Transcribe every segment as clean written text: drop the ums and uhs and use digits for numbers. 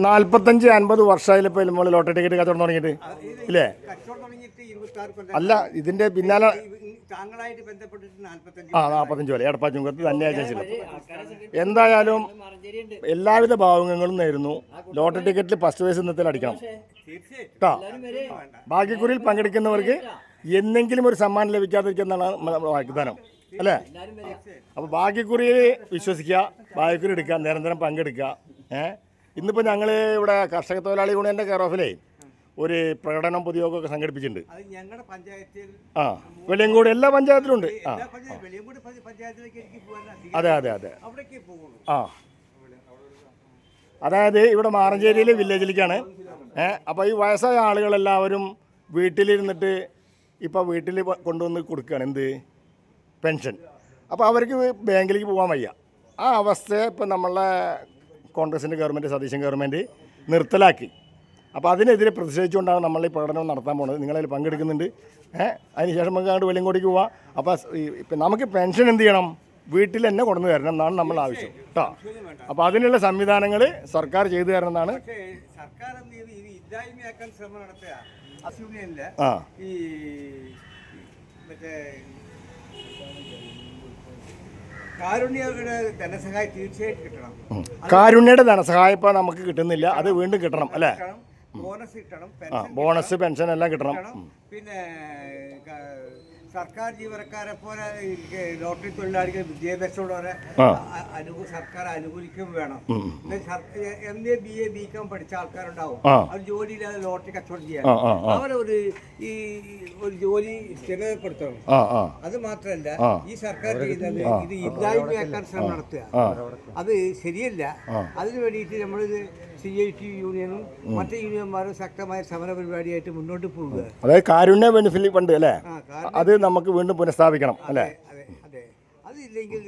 45-50 വർഷമായില്ലേ ഇപ്പോൾ നമ്മൾ lottery ticket കച്ചവടം തുടങ്ങിയിട്ട് ഇല്ലേ? അല്ല, ഇതിന്റെ പിന്നാലെ ആ 45 പോലെ എടപ്പാച്ചുങ്കത്ത് തന്നെ ഏജൻസിയിൽ. എന്തായാലും എല്ലാവിധ ഭാവങ്ങളും നേരുന്നു. ലോട്ടറി ടിക്കറ്റിൽ ഫസ്റ്റ് പ്രൈസ് ഇന്നത്തിൽ അടിക്കണം കേട്ടോ. ഭാഗ്യക്കുറിയിൽ പങ്കെടുക്കുന്നവർക്ക് എന്തെങ്കിലും ഒരു സമ്മാനം ലഭിക്കാതിരിക്കുന്നതാണ് നമ്മുടെ വാഗ്ദാനം അല്ലേ? അപ്പോൾ ഭാഗ്യക്കുറിയിൽ വിശ്വസിക്കുക, ഭാഗ്യക്കുറി എടുക്കുക, നിരന്തരം പങ്കെടുക്കുക. ഇന്നിപ്പോൾ ഞങ്ങൾ ഇവിടെ കർഷക തൊഴിലാളി യൂണിയൻ്റെ കെയർ ഓഫിലേ ഒരു പ്രകടനം പൊതുയോഗമൊക്കെ സംഘടിപ്പിച്ചിട്ടുണ്ട്. ആ, വെളിയങ്കോട് എല്ലാ പഞ്ചായത്തിലും ഉണ്ട്. ആ, അതെ അതെ അതെ. ആ, അതായത് ഇവിടെ മാറഞ്ചേരിയിലെ വില്ലേജിലേക്കാണ്. അപ്പോൾ ഈ വയസ്സായ ആളുകളെല്ലാവരും വീട്ടിലിരുന്നിട്ട് ഇപ്പോൾ വീട്ടിൽ കൊണ്ടുവന്ന് കൊടുക്കുകയാണ് എന്ത് പെൻഷൻ. അപ്പോൾ അവർക്ക് ബാങ്കിലേക്ക് പോകാൻ വയ്യ. ആ അവസ്ഥയെ ഇപ്പോൾ നമ്മളെ കോൺഗ്രസിൻ്റെ ഗവൺമെൻറ്, സതീശൻ ഗവൺമെൻറ് നിർത്തലാക്കി. അപ്പോൾ അതിനെതിരെ പ്രതിഷേധിച്ചുകൊണ്ടാണ് നമ്മൾ ഈ പ്രകടനം നടത്താൻ പോകുന്നത്. നിങ്ങളതിൽ പങ്കെടുക്കുന്നുണ്ട്. അതിനുശേഷം നമുക്ക് അങ്ങോട്ട് വെളിയങ്കോടിക്ക് പോവാം. അപ്പോൾ ഇപ്പം നമുക്ക് പെൻഷൻ എന്ത് ചെയ്യണം, വീട്ടിൽ തന്നെ കൊണ്ടു തരണം എന്നാണ് നമ്മൾ ആവശ്യം കേട്ടോ. അപ്പോൾ അതിനുള്ള സംവിധാനങ്ങൾ സർക്കാർ ചെയ്തു തരണം എന്നാണ്. ആ, കാരുണ്യയുടെ ധനസഹായം ഇപ്പോൾ നമുക്ക് കിട്ടുന്നില്ല, അത് വീണ്ടും കിട്ടണം അല്ലേ? ബോണസ് പെൻഷൻ എല്ലാം കിട്ടണം. പിന്നെ സർക്കാർ ജീവനക്കാരെ പോലെ ലോട്ടറി തൊഴിലാളികൾ വിദ്യാഭ്യാസമുള്ളവരെ സർക്കാർ അനുകൂലിക്കും വേണം. MA BA BCom പഠിച്ച ആൾക്കാരുണ്ടാവും, അവർ ജോലിയില്ലാതെ ലോട്ടറി കച്ചവടം ചെയ്യാൻ അവരൊരു ഒരു ജോലി സ്ഥിരപ്പെടുത്തണം. അത് മാത്രമല്ല ഈ സർക്കാർ ചെയ്യുന്നത് ഇത് ഇല്ലായ്മയാക്കാൻ ശ്രമം നടത്തുക, അത് ശരിയല്ല. അതിനു വേണ്ടിയിട്ട് നമ്മളിത് CIT യൂണിയനും മറ്റു യൂണിയന്മാരും ശക്തമായ സമര പരിപാടിയായിട്ട് മുന്നോട്ട് പോവുക. അതായത് കാരുണ്യ ബെനിഫിറ്റ് ഫണ്ട് അല്ലേ, അത് നമുക്ക് വീണ്ടും പുനഃസ്ഥാപിക്കണം അല്ലേ? അതില്ലെങ്കിൽ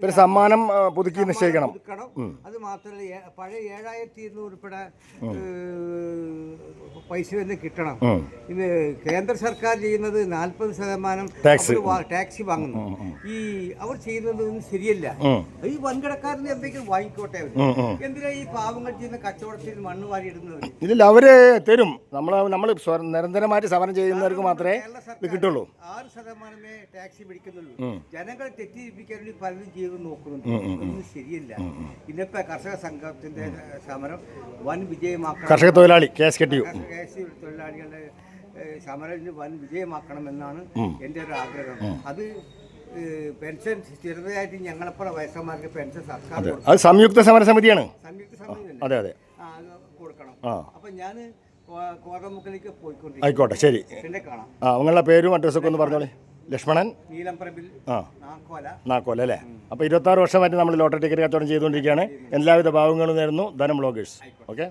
പിന്നെ സമ്മാനം പുതുക്കി നിശ്ചയിക്കണം. അത് മാത്രമല്ല പഴയ 7200 ഉൾപ്പെടെ പൈസ തന്നെ കിട്ടണം. ഇത് കേന്ദ്ര സർക്കാർ ചെയ്യുന്നത് 40% ടാക്സ് വാങ്ങുന്നു. ഈ അവർ ചെയ്യുന്നതൊന്നും ശരിയല്ല. ഈ വൻകിടക്കാരന് എന്തെങ്കിലും വാങ്ങിക്കോട്ടെ. എന്തിനാ ഈ പാവങ്ങൾ ചെയ്യുന്ന കച്ചവടത്തിൽ മണ്ണ് വാരിയിടുന്നത്? ഇല്ല, അവര് തരും. നമ്മൾ നിരന്തരമായിട്ട് സമരം ചെയ്യുന്നവർക്ക് മാത്രമേ ഇത് കിട്ടുള്ളൂ. 6% ടാക്സ് പിടിക്കുന്നുള്ളൂ. ജനങ്ങൾ തെറ്റിദ്ധരിപ്പിക്കാൻ വേണ്ടി പലരും ചെയ്ത് നോക്കുന്നുണ്ട്. ഒന്നും ശരിയല്ല. ഇന്നത്തെ കർഷക സംഘത്തിന്റെ സമരം വൻ വിജയമാക്കണം. കർഷക തൊഴിലാളി തൊഴിലാളികളുടെ സമരം വൻ വിജയമാക്കണമെന്നാണ് എൻ്റെ ഒരു ആഗ്രഹം. അത് പെൻഷൻ സ്ഥിരതയായിട്ട് ഞങ്ങളെപ്പോലെ വയസ്സന്മാർക്ക് പെൻഷൻ സർക്കാർ അത് സംയുക്ത സമര സമിതിയാണ്. സംയുക്ത സമിതി അതെ അതെ അത് കൊടുക്കണം. അപ്പം ഞാൻ കോതമുക്കിലേക്ക് പോയിക്കൊണ്ടിരിക്കും. ആയിക്കോട്ടെ, ശരി. എന്നെ കാണാം. നിങ്ങളുടെ പേരും അഡ്രസ്സൊക്കെ ഒന്ന് പറഞ്ഞോളെ. ലക്ഷ്മണൻ, നീലംപറമ്പിൽ, നാക്കോല അല്ലേ? അപ്പോൾ 26 വർഷമായിട്ട് നമ്മൾ ലോട്ടറി ടിക്കറ്റ് കച്ചവടം ചെയ്തുകൊണ്ടിരിക്കുകയാണ്. എല്ലാവിധ ഭാവങ്ങളും നേരുന്നു. ധനം ബ്ലോഗേഴ്സ്. ഓക്കെ.